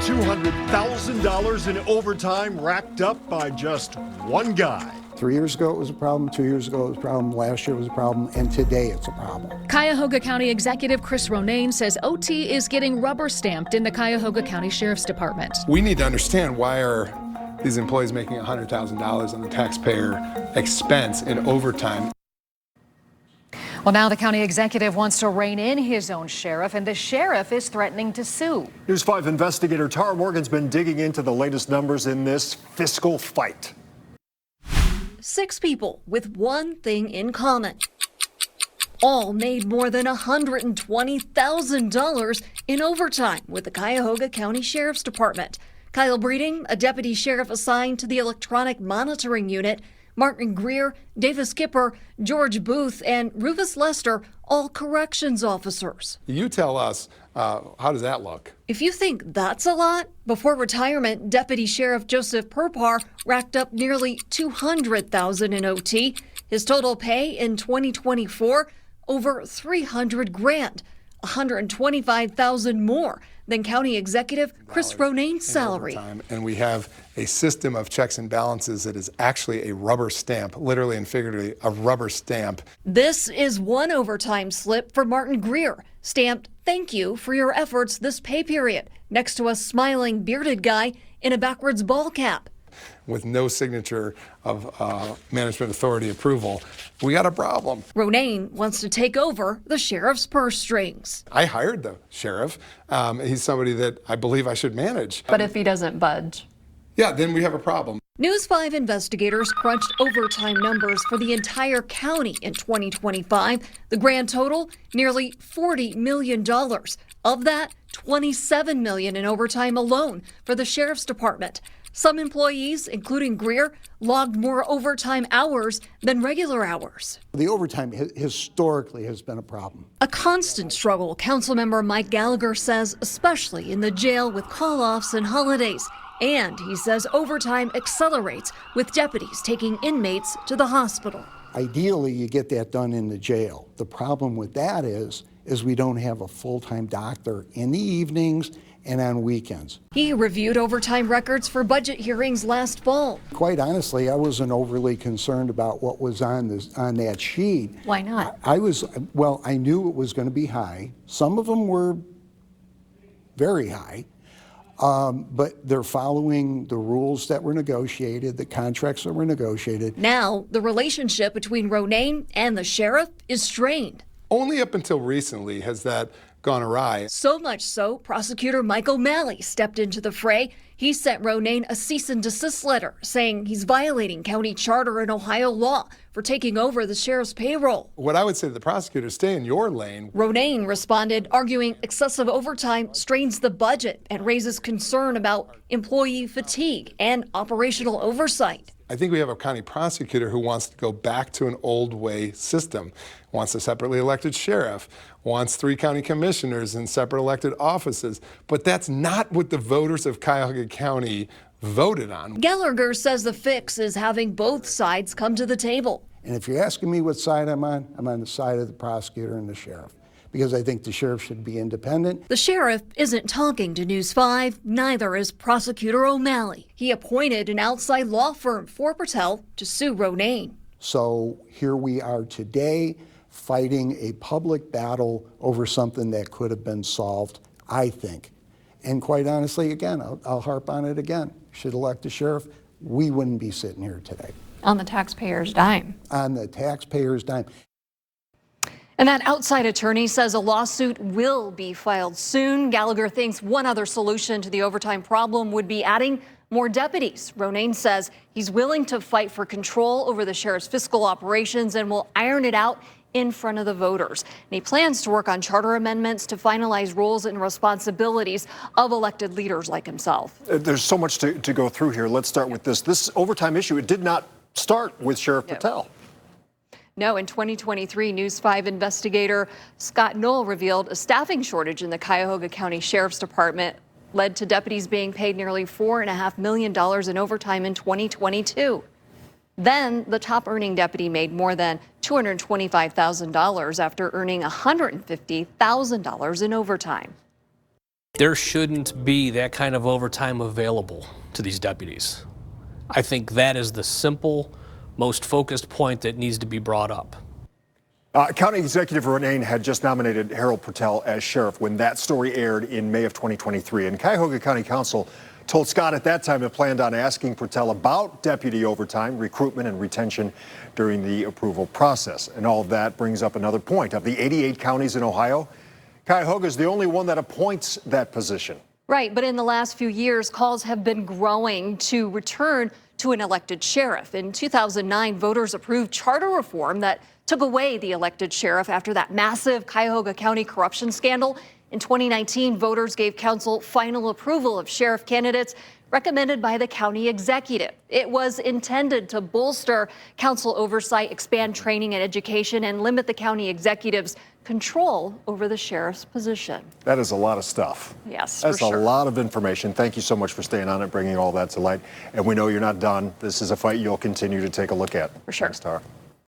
$200,000 in overtime racked up by just one guy. 3 years ago it was a problem, 2 years ago it was a problem, last year it was a problem, and today it's a problem. Cuyahoga County Executive Chris Ronayne says OT is getting rubber stamped in the Cuyahoga County Sheriff's Department. We need to understand, why are these employees making $100,000 on the taxpayer expense in overtime? Well, now the county executive wants to rein in his own sheriff, and the sheriff is threatening to sue. News 5 investigator Tara Morgan's been digging into the latest numbers in this fiscal fight. 6 people with one thing in common. All made more than $120,000 in overtime with the Cuyahoga County Sheriff's Department. Kyle Breeding, a deputy sheriff assigned to the electronic monitoring unit, Martin Greer, Davis Kipper, George Booth, and Rufus Lester, all corrections officers. You tell us, how does that look? If you think that's a lot, before retirement, Deputy Sheriff Joseph Perpar racked up nearly $200,000 in OT. His total pay in 2024, over $300,000, $125,000 more than County Executive Chris Ronayne's salary. And we have a system of checks and balances that is actually a rubber stamp, literally and figuratively, a rubber stamp. This is one overtime slip for Martin Greer, stamped "Thank you for your efforts this pay period," next to a smiling bearded guy in a backwards ball cap. With no signature of management authority approval, we got a problem. Ronayne wants to take over the sheriff's purse strings. I hired the sheriff. He's somebody that I believe I should manage. But if he doesn't budge? Yeah, then we have a problem. News 5 investigators crunched overtime numbers for the entire county in 2025. The grand total, nearly $40 million. Of that, $27 million in overtime alone for the sheriff's department. Some employees, including Greer, logged more overtime hours than regular hours. The overtime historically has been a problem. A constant struggle, Councilmember Mike Gallagher says, especially in the jail with call-offs and holidays. And he says overtime accelerates with deputies taking inmates to the hospital. Ideally, you get that done in the jail. The problem with that is we don't have a full-time doctor in the evenings and on weekends. He reviewed overtime records for budget hearings last fall. Quite honestly, I wasn't overly concerned about what was on that sheet. Why not? I knew it was going to be high. Some of them were very high, but they're following the rules that were negotiated, the contracts that were negotiated. Now, the relationship between Ronayne and the sheriff is strained. Only up until recently has that gone awry. So much so, prosecutor Mike O'Malley stepped into the fray. He sent Ronayne a cease and desist letter saying he's violating county charter and Ohio law for taking over the sheriff's payroll. What I would say to the prosecutor, stay in your lane. Ronayne responded, arguing excessive overtime strains the budget and raises concern about employee fatigue and operational oversight. I think we have a county prosecutor who wants to go back to an old way system, wants a separately elected sheriff, wants 3 county commissioners in separate elected offices. But that's not what the voters of Cuyahoga County voted on. Gallagher says the fix is having both sides come to the table. And if you're asking me what side I'm on the side of the prosecutor and the sheriff, because I think the sheriff should be independent. The sheriff isn't talking to News 5, neither is Prosecutor O'Malley. He appointed an outside law firm for Patel to sue Ronayne. So here we are today fighting a public battle over something that could have been solved, I think. And quite honestly, again, I'll harp on it again. Should elect a sheriff, we wouldn't be sitting here today. On the taxpayer's dime. On the taxpayer's dime. And that outside attorney says a lawsuit will be filed soon. Gallagher thinks one other solution to the overtime problem would be adding more deputies. Ronayne says he's willing to fight for control over the sheriff's fiscal operations and will iron it out in front of the voters. And he plans to work on charter amendments to finalize roles and responsibilities of elected leaders like himself. There's so much to go through here. Let's start with this. This overtime issue, it did not start with Sheriff Patel. No, in 2023, News 5 investigator Scott Knoll revealed a staffing shortage in the Cuyahoga County Sheriff's Department led to deputies being paid nearly $4.5 million in overtime in 2022. Then the top earning deputy made more than $225,000 after earning $150,000 in overtime. There shouldn't be that kind of overtime available to these deputies. I think that is the simple, most focused point that needs to be brought up. County Executive Ronayne had just nominated Harold Patel as sheriff when that story aired in May of 2023. And Cuyahoga County Council told Scott at that time it planned on asking Patel about deputy overtime, recruitment, and retention during the approval process. And all of that brings up another point. Of the 88 counties in Ohio, Cuyahoga is the only one that appoints that position. Right, but in the last few years, calls have been growing to return to an elected sheriff. In 2009, voters approved charter reform that took away the elected sheriff after that massive Cuyahoga County corruption scandal. In 2019, voters gave council final approval of sheriff candidates recommended by the county executive. It was intended to bolster council oversight, expand training and education, and limit the county executive's control over the sheriff's position. That is a lot of stuff. Yes, That's for sure. a lot of information. Thank you so much for staying on it, bringing all that to light. And we know you're not done. This is a fight you'll continue to take a look at. For sure. Thanks, Tara.